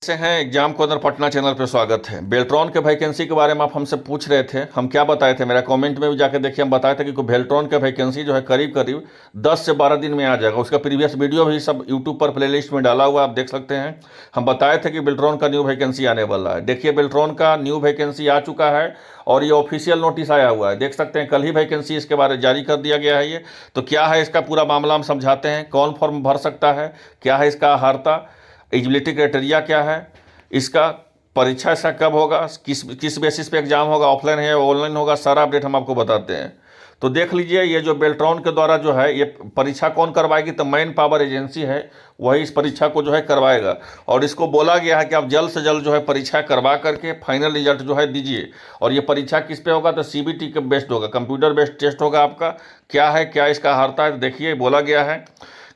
से हैं एग्जाम को अंदर पटना चैनल पे स्वागत है। बेल्ट्रॉन के वैकेंसी के बारे में आप हमसे पूछ रहे थे, हम क्या बताए थे, मेरा कमेंट में भी जाके देखिए, हम बताए थे कि बेल्ट्रॉन का वैकेंसी जो है करीब करीब 10 से 12 दिन में आ जाएगा। उसका प्रीवियस वीडियो भी सब यूट्यूब पर प्लेलिस्ट में डाला हुआ, आप देख सकते हैं। हम बताए थे कि बेल्ट्रॉन का न्यू वैकेंसी आने वाला है। देखिए बेल्ट्रॉन का न्यू वैकेंसी आ चुका है और ये ऑफिशियल नोटिस आया हुआ है, देख सकते हैं। कल ही वैकेंसी इसके बारे में जारी कर दिया गया है। ये तो क्या है इसका पूरा मामला हम समझाते हैं। कौन फॉर्म भर सकता है, क्या है इसका अर्हता, एलिजिबिलिटी क्राइटेरिया क्या है, इसका परीक्षा इसका कब होगा, किस किस बेसिस पे एग्जाम होगा, ऑफलाइन है या ऑनलाइन होगा, सारा अपडेट हम आपको बताते हैं। तो देख लीजिए, ये जो बेल्ट्रॉन के द्वारा जो है ये परीक्षा कौन करवाएगी, तो मैन पावर एजेंसी है वही इस परीक्षा को जो है करवाएगा। और इसको बोला गया है कि आप जल्द से जल्द जो है परीक्षा करवा करके फाइनल रिजल्ट जो है दीजिए। और ये परीक्षा किस पे होगा, तो सीबीटी के बेस्ड होगा, कंप्यूटर बेस्ड टेस्ट होगा आपका। क्या है, क्या इसका अर्हता है, तो देखिए बोला गया है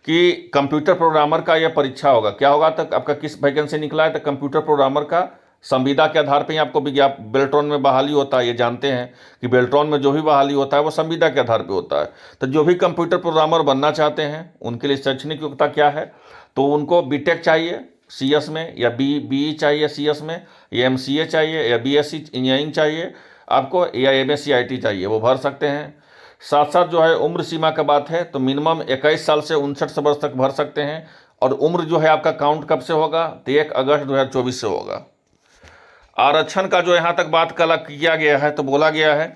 कि कंप्यूटर प्रोग्रामर का यह परीक्षा होगा। क्या होगा, तो आपका किस वैकेंसी निकला है, तो कंप्यूटर प्रोग्रामर का संविदा के आधार पर ही आपको बेल्ट्रॉन में बहाली होता है। ये जानते हैं कि बेल्ट्रॉन में जो भी बहाली होता है वो संविदा के आधार पर होता है। तो जो भी कंप्यूटर प्रोग्रामर बनना चाहते हैं उनके लिए शैक्षणिक योग्यता क्या है, तो उनको बीटेक चाहिए सीएस में, या बीई चाहिए सीएस में, या एमसीए चाहिए, या बीएससी इंजीनियरिंग चाहिए आपको, या एमएससी आईटी चाहिए, वो भर सकते हैं। साथ साथ जो है उम्र सीमा का बात है तो मिनिमम 21 साल से 59 वर्ष तक भर सकते हैं। और उम्र जो है आपका काउंट कब से होगा, तो 1 अगस्त 2024 से होगा। आरक्षण का जो यहाँ तक बात कल किया गया है तो बोला गया है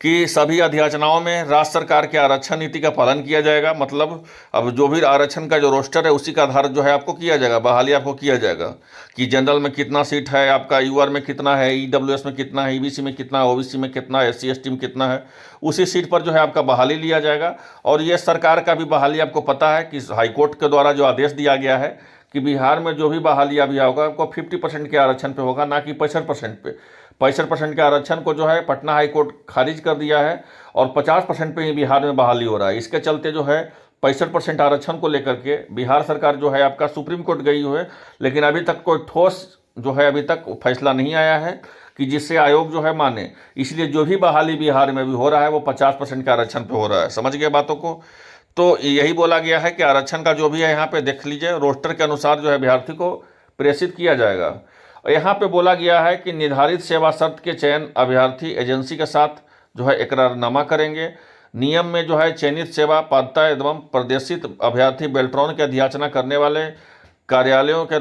कि सभी अधियाचनाओं में राज्य सरकार के आरक्षण नीति का पालन किया जाएगा। मतलब अब जो भी आरक्षण का जो रोस्टर है उसी का आधार जो है आपको किया जाएगा, बहाली आपको किया जाएगा कि जनरल में कितना सीट है आपका, यूआर में कितना है, ईडब्ल्यूएस में कितना है, ईबीसी में कितना है, ओबीसी में कितना है, एससी एसटी में कितना है, उसी सीट पर जो है आपका बहाली लिया जाएगा। और ये सरकार का भी बहाली आपको पता है कि हाईकोर्ट के द्वारा जो आदेश दिया गया है कि बिहार में जो भी बहाली अभी होगा आपको 50% के आरक्षण पे होगा, ना कि 65% पे। 65% के आरक्षण को जो है पटना हाई कोर्ट खारिज कर दिया है और 50% पे ही बिहार में बहाली हो रहा है। इसके चलते जो है 65% आरक्षण को लेकर के बिहार सरकार जो है आपका सुप्रीम कोर्ट गई हुई है, लेकिन अभी तक कोई ठोस जो है अभी तक फैसला नहीं आया है कि जिससे आयोग जो है माने। इसलिए जो भी बहाली बिहार में भी हो रहा है वो 50% के आरक्षण पे हो रहा है। समझ गए बातों को। तो यही बोला गया है कि आरक्षण का जो भी है यहाँ पे देख लीजिए, रोस्टर के अनुसार जो है अभ्यर्थी को प्रेषित किया जाएगा। और यहाँ पे बोला गया है कि निर्धारित सेवा शर्त के चयन अभ्यर्थी एजेंसी के साथ जो है इकरारनामा करेंगे। नियम में जो है चयनित सेवा पात्रता एवं प्रदर्शित अभ्यर्थी बेल्ट्रॉन की अधियाचना करने वाले कार्यालयों के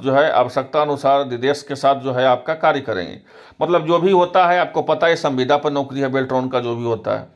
जो है आवश्यकता अनुसार निर्देश के साथ जो है आपका कार्य करेंगे। मतलब जो भी होता है आपको पता है, संविदा पर नौकरी है बेल्ट्रॉन का जो भी होता है,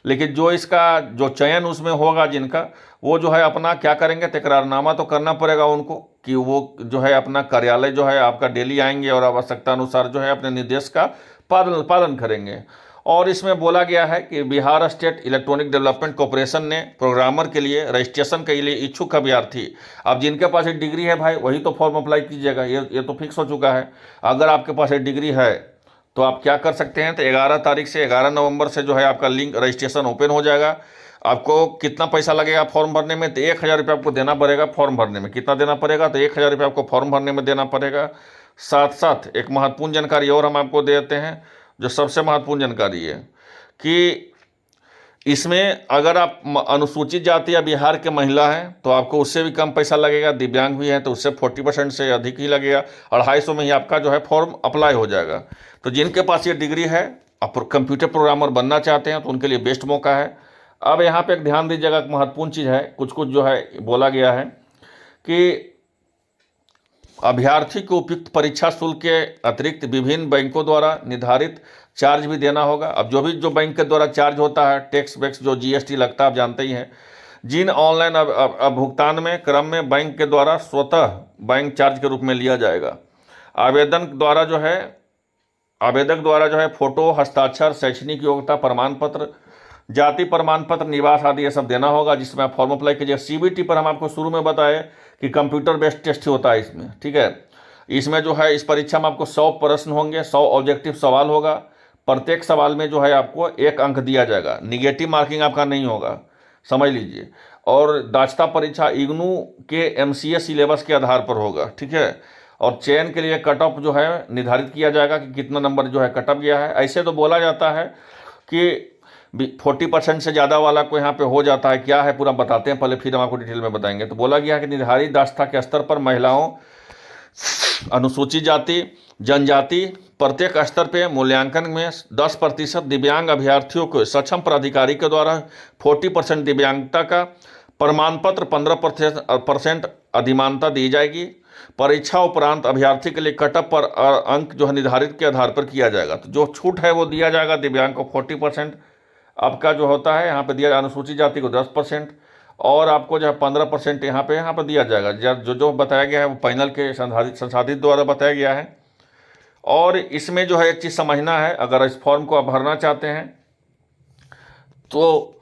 लेकिन जो इसका जो चयन उसमें होगा जिनका, वो जो है अपना क्या करेंगे, तकरारनामा तो करना पड़ेगा उनको कि वो जो है अपना कार्यालय जो है आपका डेली आएंगे और आवश्यकता अनुसार जो है अपने निर्देश का पालन करेंगे। और इसमें बोला गया है कि Bihar state electronic development corporation ने प्रोग्रामर के लिए रजिस्ट्रेशन के लिए इच्छुक अभ्यर्थी, अब जिनके पास एक डिग्री है भाई वही तो फॉर्म अप्लाई कीजिएगा, ये तो फिक्स हो चुका है। अगर आपके पास एक डिग्री है तो आप क्या कर सकते हैं, तो 11 तारीख से 11 नवंबर से जो है आपका लिंक रजिस्ट्रेशन ओपन हो जाएगा। आपको कितना पैसा लगेगा फॉर्म भरने में, तो 1,000 रुपये आपको देना पड़ेगा फॉर्म भरने में। कितना देना पड़ेगा, तो 1,000 रुपये आपको फॉर्म भरने में देना पड़ेगा। साथ साथ एक महत्वपूर्ण जानकारी और हम आपको देते हैं, जो सबसे महत्वपूर्ण जानकारी है कि इसमें अगर आप अनुसूचित जाति या बिहार के महिला हैं तो आपको उससे भी कम पैसा लगेगा, दिव्यांग भी हैं तो उससे 40% से अधिक ही लगेगा। 250 में ही आपका जो है फॉर्म अप्लाई हो जाएगा। तो जिनके पास ये डिग्री है, आप कंप्यूटर प्रोग्रामर बनना चाहते हैं तो उनके लिए बेस्ट मौका है। अब यहाँ पे एक ध्यान दीजिएगा, एक महत्वपूर्ण चीज़ है, कुछ कुछ जो है बोला गया है कि अभ्यर्थी को उपयुक्त परीक्षा शुल्क के अतिरिक्त विभिन्न बैंकों द्वारा निर्धारित चार्ज भी देना होगा। अब जो बैंक के द्वारा चार्ज होता है, टैक्स वैक्स जो जीएसटी लगता है आप जानते ही हैं, जिन ऑनलाइन भुगतान में क्रम में बैंक के द्वारा स्वतः बैंक चार्ज के रूप में लिया जाएगा। आवेदक द्वारा जो है फोटो, हस्ताक्षर, शैक्षणिक योग्यता प्रमाण पत्र, जाति प्रमाण पत्र, निवास आदि ये सब देना होगा, जिसमें आप फॉर्म अप्लाई कीजिए। सीबीटी पर हम आपको शुरू में बताए कि कंप्यूटर बेस्ड टेस्ट होता है इसमें, ठीक है। इसमें जो है इस परीक्षा में आपको 100 प्रश्न होंगे, 100 ऑब्जेक्टिव सवाल होगा। प्रत्येक सवाल में जो है आपको 1 अंक दिया जाएगा, निगेटिव मार्किंग आपका नहीं होगा, समझ लीजिए। और दाक्षता परीक्षा इग्नू के एमसीए सिलेबस के आधार पर होगा, ठीक है। और चयन के लिए कट ऑफ जो है निर्धारित किया जाएगा कि कितना नंबर जो है कट ऑफ गया है। ऐसे तो बोला जाता है कि 40% से ज़्यादा वाला को यहाँ पे हो जाता है, क्या है पूरा बताते हैं, पहले फिर हम आपको डिटेल में बताएंगे। तो बोला गया है कि निर्धारित दास्ता के स्तर पर महिलाओं, अनुसूचित जाति, जनजाति प्रत्येक स्तर पे मूल्यांकन में 10% दिव्यांग अभ्यर्थियों को सक्षम प्राधिकारी के द्वारा 40% दिव्यांगता का प्रमाण पत्र, 15% अधिमानता दी जाएगी। परीक्षा उपरांत अभ्यर्थी के लिए कटअप पर अंक जो है निर्धारित के आधार पर किया जाएगा। तो जो छूट है वो दिया जाएगा दिव्यांग को 40% आपका जो होता है यहाँ पे दिया, अनुसूचित जाति को 10% और आपको जो है 15% यहाँ पे दिया जाएगा। जो बताया गया है वो पैनल के संसाधित द्वारा बताया गया है। और इसमें जो है एक चीज़ समझना है, अगर इस फॉर्म को आप भरना चाहते हैं तो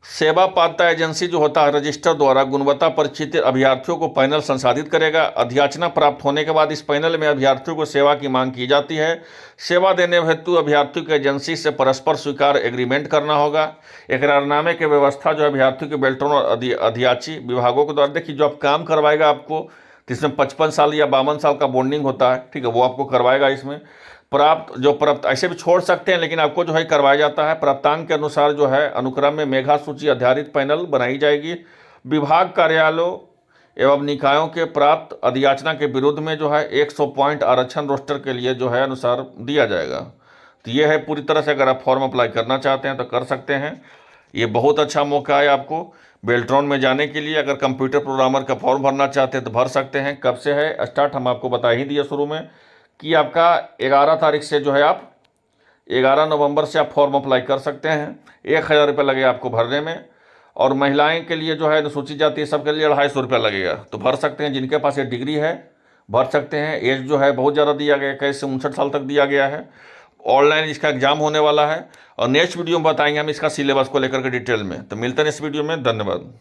सेवा पात्रता एजेंसी जो होता है रजिस्टर द्वारा गुणवत्ता परीक्षित अभ्यर्थियों को पैनल संसाधित करेगा। अध्याचना प्राप्त होने के बाद इस पैनल में अभ्यर्थियों को सेवा की मांग की जाती है। सेवा देने हेतु अभ्यर्थियों की एजेंसी से परस्पर स्वीकार एग्रीमेंट करना होगा। एकरारनामे की व्यवस्था जो अभ्यर्थियों के बेल्ट्रॉन और अधियाची विभागों के द्वारा, देखिए जो आप काम करवाएगा आपको, जिसमें 55 साल या 52 साल का बॉन्डिंग होता है, ठीक है, वो आपको करवाएगा। इसमें प्राप्त ऐसे भी छोड़ सकते हैं, लेकिन आपको जो है करवाया जाता है। प्राप्तांक के अनुसार जो है अनुक्रम में मेधा सूची आधारित पैनल बनाई जाएगी। विभाग, कार्यालयों एवं निकायों के प्राप्त अधियाचना के विरुद्ध में जो है 100 पॉइंट आरक्षण रोस्टर के लिए जो है अनुसार दिया जाएगा। तो ये है पूरी तरह से, अगर आप फॉर्म अप्लाई करना चाहते हैं तो कर सकते हैं। ये बहुत अच्छा मौका है आपको बेल्ट्रॉन में जाने के लिए। अगर कंप्यूटर प्रोग्रामर का फॉर्म भरना चाहते हैं तो भर सकते हैं। कब से है स्टार्ट, हम आपको बता ही दिए शुरू में कि आपका 11 तारीख से जो है आप 11 नवंबर से आप फॉर्म अप्लाई कर सकते हैं। 1000 रुपये लगे आपको भरने में। और महिलाएं के लिए जो है अनुसूचित जाति सबके लिए 250 रुपया लगेगा। तो भर सकते हैं, जिनके पास ये डिग्री है भर सकते हैं। एज जो है बहुत ज़्यादा दिया गया है, 21 से 59 साल तक दिया गया है। ऑनलाइन इसका एग्जाम होने वाला है और नेक्स्ट वीडियो में बताएंगे हम इसका सिलेबस को लेकर के डिटेल में। तो मिलते हैं इस वीडियो में, धन्यवाद।